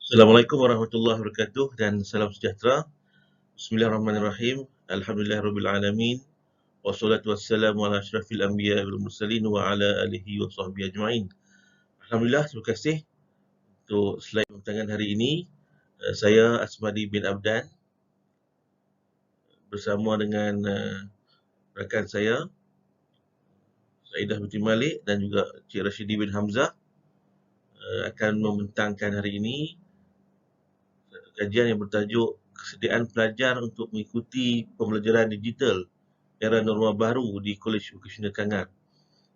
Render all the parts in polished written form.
Assalamualaikum warahmatullahi wabarakatuh dan salam sejahtera. Bismillahirrahmanirrahim. Alhamdulillahirabbil alamin. Wassalatu wassalamu ala asyrafil anbiya'i wal mursalin wa ala alihi wa sahbihi ajma'in. Alhamdulillah, terima kasih untuk slide pembentangan hari ini. Saya Asmadi bin Abdan bersama dengan rakan saya Saidah binti Malik dan juga Cik Rashidi bin Hamzah akan membentangkan hari ini kajian yang bertajuk kesediaan pelajar untuk mengikuti pembelajaran digital era norma baru di Kolej Vocasional Kangar.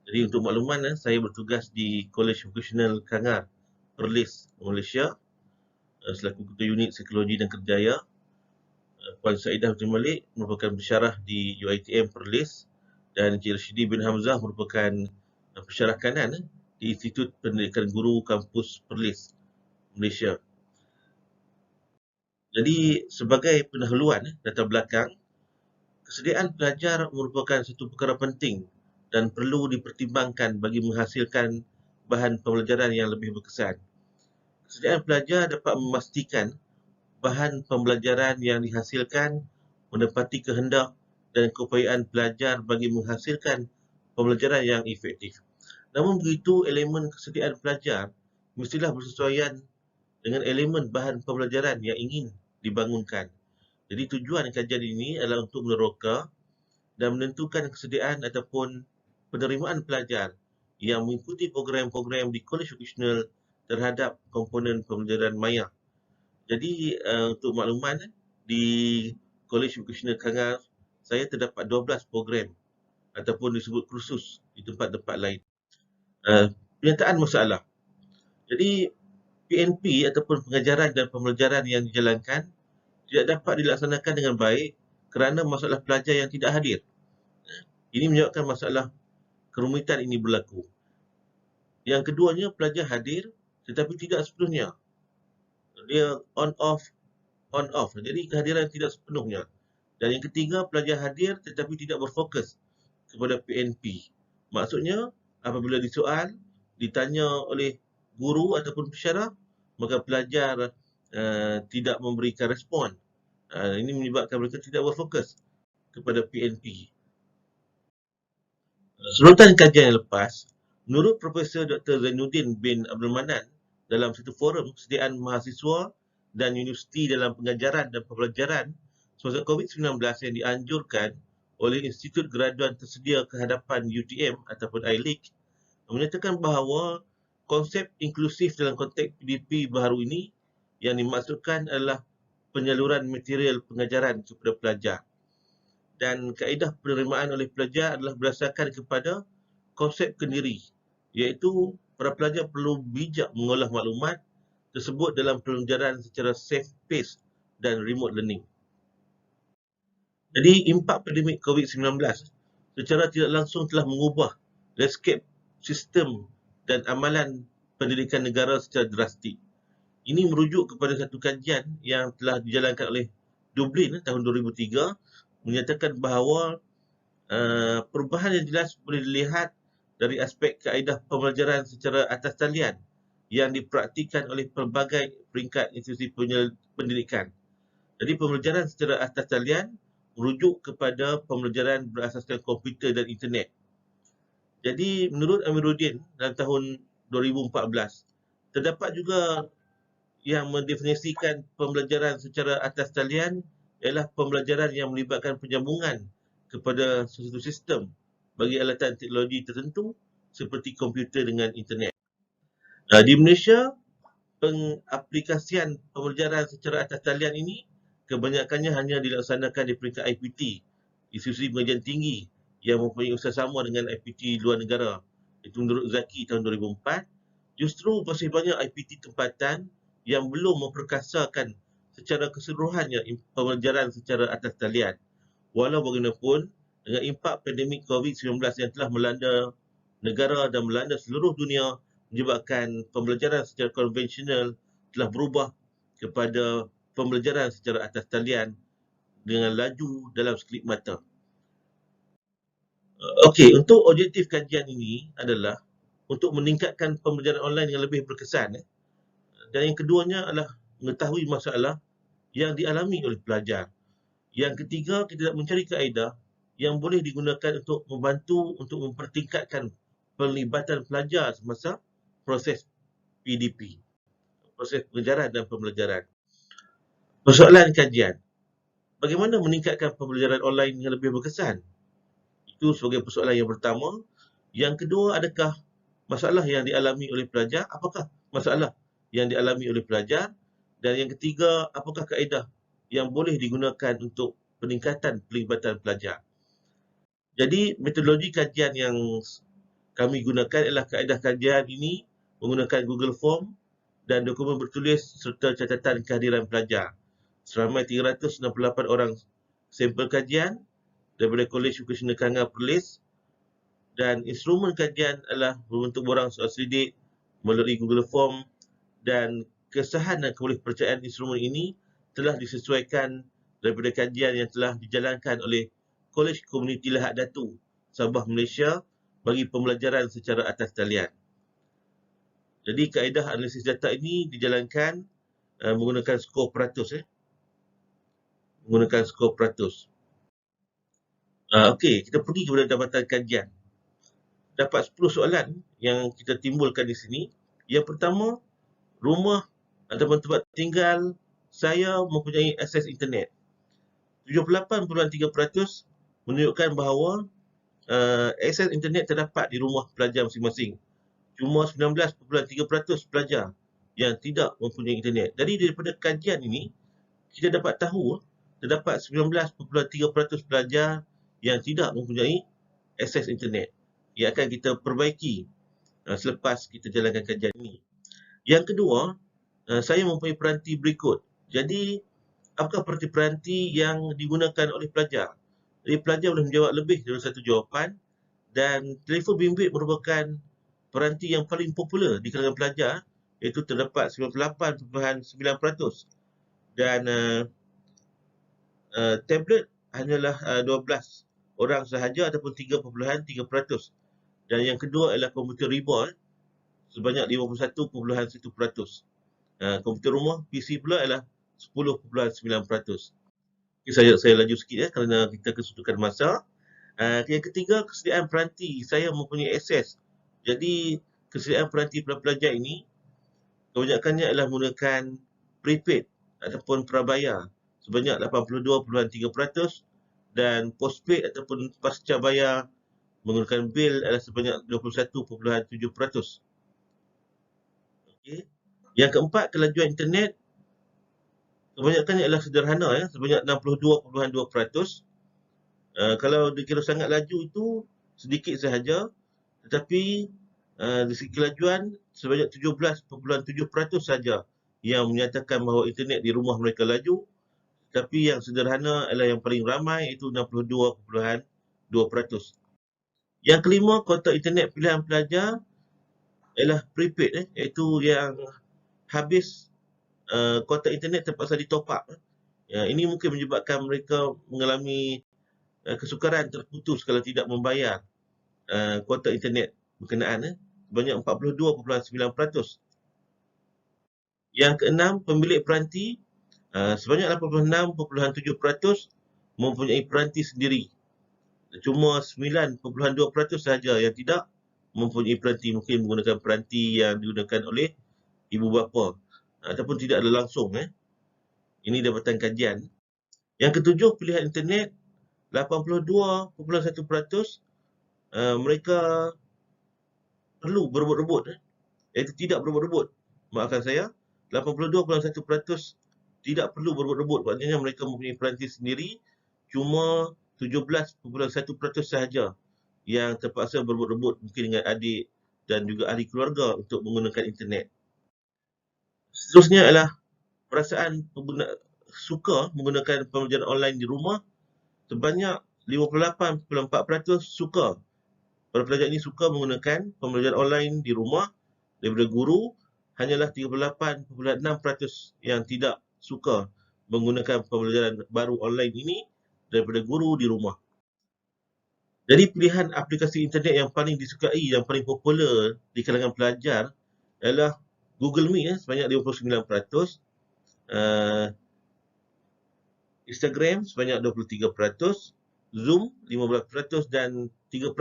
Jadi untuk makluman, saya bertugas di Kolej Vocasional Kangar, Perlis, Malaysia selaku Ketua Unit Psikologi dan Kerjaya. Puan Saidah binti Malik merupakan pensyarah di UiTM Perlis dan Encik Rashidi bin Hamzah merupakan pensyarah kanan di Institut Pendidikan Guru Kampus Perlis, Malaysia. Jadi sebagai pendahuluan latar belakang, kesediaan pelajar merupakan satu perkara penting dan perlu dipertimbangkan bagi menghasilkan bahan pembelajaran yang lebih berkesan. Kesediaan pelajar dapat memastikan bahan pembelajaran yang dihasilkan menepati kehendak dan keupayaan pelajar bagi menghasilkan pembelajaran yang efektif. Namun begitu, elemen kesediaan pelajar mestilah bersesuaian dengan elemen bahan pembelajaran yang ingin dibangunkan. Jadi tujuan kajian ini adalah untuk meneroka dan menentukan kesediaan ataupun penerimaan pelajar yang mengikuti program-program di Kolej Vocasional terhadap komponen pembelajaran maya. Jadi untuk makluman, di Kolej Vocasional Kangar saya terdapat 12 program ataupun disebut kursus di tempat-tempat lain. Penyataan masalah. Jadi PNP ataupun pengajaran dan pembelajaran yang dijalankan tidak dapat dilaksanakan dengan baik kerana masalah pelajar yang tidak hadir. Ini menyebabkan masalah kerumitan ini berlaku. Yang keduanya, pelajar hadir tetapi tidak sepenuhnya. Dia on-off. Jadi kehadiran tidak sepenuhnya. Dan yang ketiga, pelajar hadir tetapi tidak berfokus kepada PNP. Maksudnya, apabila disoal, ditanya oleh guru ataupun pensyarah, maka pelajar tidak memberikan respon. Ini menyebabkan mereka tidak berfokus kepada PNP. Serutan kajian yang lepas, menurut Profesor Dr. Zainuddin bin Abdul Manan dalam satu forum kesediaan mahasiswa dan universiti dalam pengajaran dan pembelajaran semasa COVID-19 yang dianjurkan oleh Institut Graduan Tersedia Kehadapan UTM ataupun ILIC, menyatakan bahawa konsep inklusif dalam konteks PDP baru ini yang dimaksudkan adalah penyaluran material pengajaran kepada pelajar. Dan kaedah penerimaan oleh pelajar adalah berdasarkan kepada konsep kendiri, iaitu para pelajar perlu bijak mengolah maklumat tersebut dalam pembelajaran secara safe-paced dan remote learning. Jadi, impak pandemik COVID-19 secara tidak langsung telah mengubah landscape sistem dan amalan pendidikan negara secara drastik. Ini merujuk kepada satu kajian yang telah dijalankan oleh Dublin tahun 2003 menyatakan bahawa perubahan yang jelas boleh dilihat dari aspek kaedah pembelajaran secara atas talian yang dipraktikkan oleh pelbagai peringkat institusi pendidikan. Jadi pembelajaran secara atas talian merujuk kepada pembelajaran berasaskan komputer dan internet. Jadi menurut Amiruddin dalam tahun 2014, terdapat juga yang mendefinisikan pembelajaran secara atas talian ialah pembelajaran yang melibatkan penyambungan kepada sesuatu sistem bagi alatan teknologi tertentu seperti komputer dengan internet. Di Malaysia, pengaplikasian pembelajaran secara atas talian ini kebanyakannya hanya dilaksanakan di peringkat IPT, institusi pengajian tinggi yang mempunyai usaha sama dengan IPT luar negara. Itu menurut Zaki tahun 2004. Justru masih banyak IPT tempatan yang belum memperkasakan secara keseluruhannya pembelajaran secara atas talian. Walau bagaimanapun, dengan impak pandemik COVID-19 yang telah melanda negara dan melanda seluruh dunia menyebabkan pembelajaran secara konvensional telah berubah kepada pembelajaran secara atas talian dengan laju dalam sekelip mata. Okey, untuk objektif kajian ini adalah untuk meningkatkan pembelajaran online yang lebih berkesan. Dan yang keduanya adalah mengetahui masalah yang dialami oleh pelajar. Yang ketiga, kita mencari kaedah yang boleh digunakan untuk membantu untuk mempertingkatkan pelibatan pelajar semasa proses PDP, proses pengajaran dan pembelajaran. Persoalan kajian. Bagaimana meningkatkan pembelajaran online yang lebih berkesan? Itu sebagai persoalan yang pertama. Yang kedua, adakah masalah yang dialami oleh pelajar? Apakah masalah yang dialami oleh pelajar? Dan yang ketiga, apakah kaedah yang boleh digunakan untuk peningkatan pelibatan pelajar? Jadi, metodologi kajian yang kami gunakan ialah kaedah kajian ini menggunakan Google Form dan dokumen bertulis serta catatan kehadiran pelajar. Seramai 368 orang sampel kajian daripada Kolej Vocational Kangar Perlis, dan instrumen kajian adalah berbentuk borang soal selidik melalui Google Form, dan kesahan dan kebolehpercayaan instrumen ini telah disesuaikan daripada kajian yang telah dijalankan oleh Kolej Komuniti Lahad Datu, Sabah, Malaysia bagi pembelajaran secara atas talian. Jadi kaedah analisis data ini dijalankan menggunakan skor peratus. Menggunakan skor peratus. Okey, kita pergi kepada dapatan kajian. Dapat 10 soalan yang kita timbulkan di sini. Yang pertama, rumah ataupun tempat tinggal saya mempunyai akses internet. 78.3% menunjukkan bahawa akses internet terdapat di rumah pelajar masing-masing. Cuma 19.3% pelajar yang tidak mempunyai internet. Jadi daripada kajian ini, kita dapat tahu terdapat 19.3% pelajar yang tidak mempunyai akses internet. Yang akan kita perbaiki selepas kita jalankan kajian ini. Yang kedua, saya mempunyai peranti berikut. Jadi, apakah peranti-peranti yang digunakan oleh pelajar? Jadi, pelajar boleh menjawab lebih dari satu jawapan, dan telefon bimbit merupakan peranti yang paling popular di kalangan pelajar, iaitu terdapat 98.9%. Dan tablet hanyalah 12 orang sahaja ataupun 3.3%. Dan yang kedua adalah komputer riba sebanyak 51.1%. Komputer rumah PC pula adalah 10.9%. Okay, saya laju sikit kerana kita kesudukan masa. Yang ketiga, kesediaan peranti. Saya mempunyai akses. Jadi kesediaan peranti pelajar ini kebanyakannya adalah menggunakan prepaid ataupun prabayar sebanyak 82.3%, dan postpaid ataupun pasca bayar menggunakan bil adalah sebanyak 21.7%. Okay. Yang keempat, kelajuan internet kebanyakannya adalah sederhana, sebanyak 62.2%. Kalau dikira sangat laju itu sedikit sahaja, tetapi dari segi kelajuan sebanyak 17.7% saja yang menyatakan bahawa internet di rumah mereka laju, tapi yang sederhana adalah yang paling ramai, iaitu 62.2%. Yang kelima, kuota internet pilihan pelajar ialah prepaid, iaitu yang habis kuota internet terpaksa ditop up. Ini mungkin menyebabkan mereka mengalami kesukaran terputus kalau tidak membayar kuota internet berkenaan, sebanyak 42.9%. Yang keenam, pemilik peranti sebanyak 86.7% mempunyai peranti sendiri. Cuma 9.2% sahaja yang tidak mempunyai peranti, mungkin menggunakan peranti yang digunakan oleh ibu bapa ataupun tidak ada langsung. Ini dapatan kajian. Yang ketujuh, pilihan internet 82.1% mereka perlu berebut-rebut, iaitu tidak berebut-rebut. Maafkan saya, 82.1% tidak perlu berebut-rebut, maknanya mereka mempunyai peranti sendiri. Cuma 17.1% sahaja yang terpaksa berebut-rebut, mungkin dengan adik dan juga ahli keluarga untuk menggunakan internet. Seterusnya adalah perasaan suka menggunakan pembelajaran online di rumah. Sebanyak 58.4% suka. Para pelajar ini suka menggunakan pembelajaran online di rumah. Daripada guru, hanyalah 38.6% yang tidak suka menggunakan pembelajaran baru online ini daripada guru di rumah. Jadi pilihan aplikasi internet yang paling disukai, yang paling popular di kalangan pelajar adalah Google Meet sebanyak 59%, Uh, Instagram sebanyak 23%, Zoom 15% dan 3%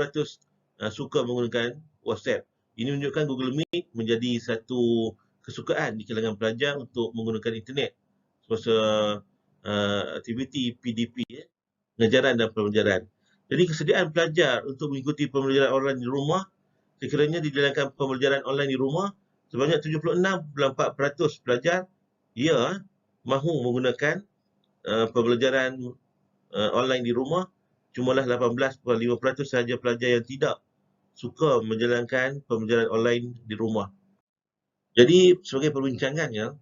suka menggunakan WhatsApp. Ini menunjukkan Google Meet menjadi satu kesukaan di kalangan pelajar untuk menggunakan internet semasa aktiviti PDP, pengajaran dan pembelajaran. Jadi kesediaan pelajar untuk mengikuti pembelajaran online di rumah, sekiranya dijalankan pembelajaran online di rumah, sebanyak 76.4% pelajar mahu menggunakan pembelajaran online di rumah. Cumalah 18.5% sahaja pelajar yang tidak suka menjalankan pembelajaran online di rumah. Jadi sebagai perbincangannya,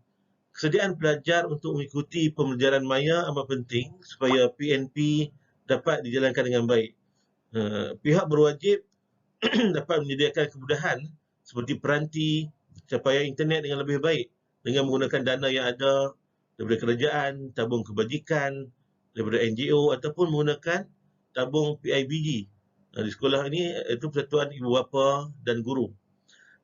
kesediaan pelajar untuk mengikuti pembelajaran maya amat penting supaya PNP dapat dijalankan dengan baik. Pihak berwajib dapat menyediakan kemudahan seperti peranti, capaian internet dengan lebih baik dengan menggunakan dana yang ada daripada kerajaan, tabung kebajikan, daripada NGO ataupun menggunakan tabung PIBG. Di sekolah ini itu Persatuan Ibu Bapa dan Guru.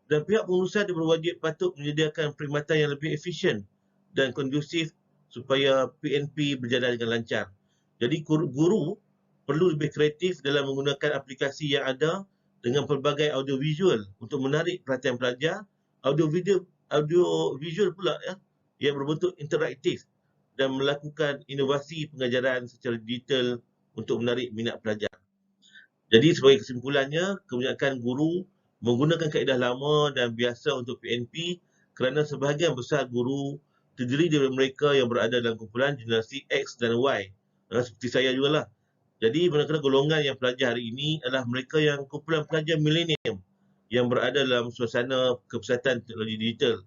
Dan pihak pengurusan berwajib patut menyediakan perkhidmatan yang lebih efisien dan kondusif supaya PNP berjalan dengan lancar. Jadi guru perlu lebih kreatif dalam menggunakan aplikasi yang ada dengan pelbagai audio visual untuk menarik perhatian pelajar, audio visual pula yang berbentuk interaktif dan melakukan inovasi pengajaran secara digital untuk menarik minat pelajar. Jadi sebagai kesimpulannya, kebanyakan guru menggunakan kaedah lama dan biasa untuk PNP kerana sebahagian besar guru terdiri dari mereka yang berada dalam kumpulan generasi X dan Y. Seperti saya jugalah. Jadi manakala golongan yang pelajar hari ini adalah mereka yang kumpulan pelajar milenium yang berada dalam suasana kepesatan teknologi digital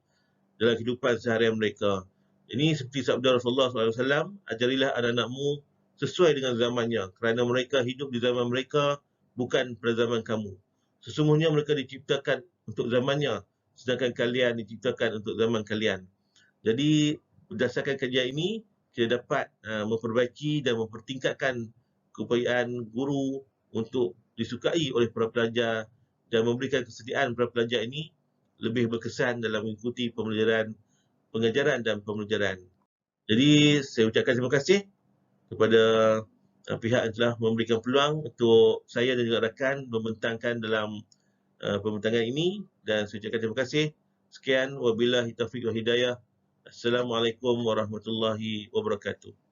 dalam kehidupan seharian mereka. Ini seperti sabda Rasulullah SAW, ajarilah anak-anakmu sesuai dengan zamannya kerana mereka hidup di zaman mereka, bukan pada zaman kamu. Sesungguhnya mereka diciptakan untuk zamannya, sedangkan kalian diciptakan untuk zaman kalian. Jadi berdasarkan kajian ini, kita dapat memperbaiki dan mempertingkatkan keupayaan guru untuk disukai oleh para pelajar dan memberikan kesediaan para pelajar ini lebih berkesan dalam mengikuti pengajaran dan pembelajaran. Jadi saya ucapkan terima kasih kepada pihak yang telah memberikan peluang untuk saya dan juga rakan membentangkan dalam pembentangan ini, dan saya ucapkan terima kasih. Sekian, wabillahi taufiq wal hidayah. Assalamualaikum warahmatullahi wabarakatuh.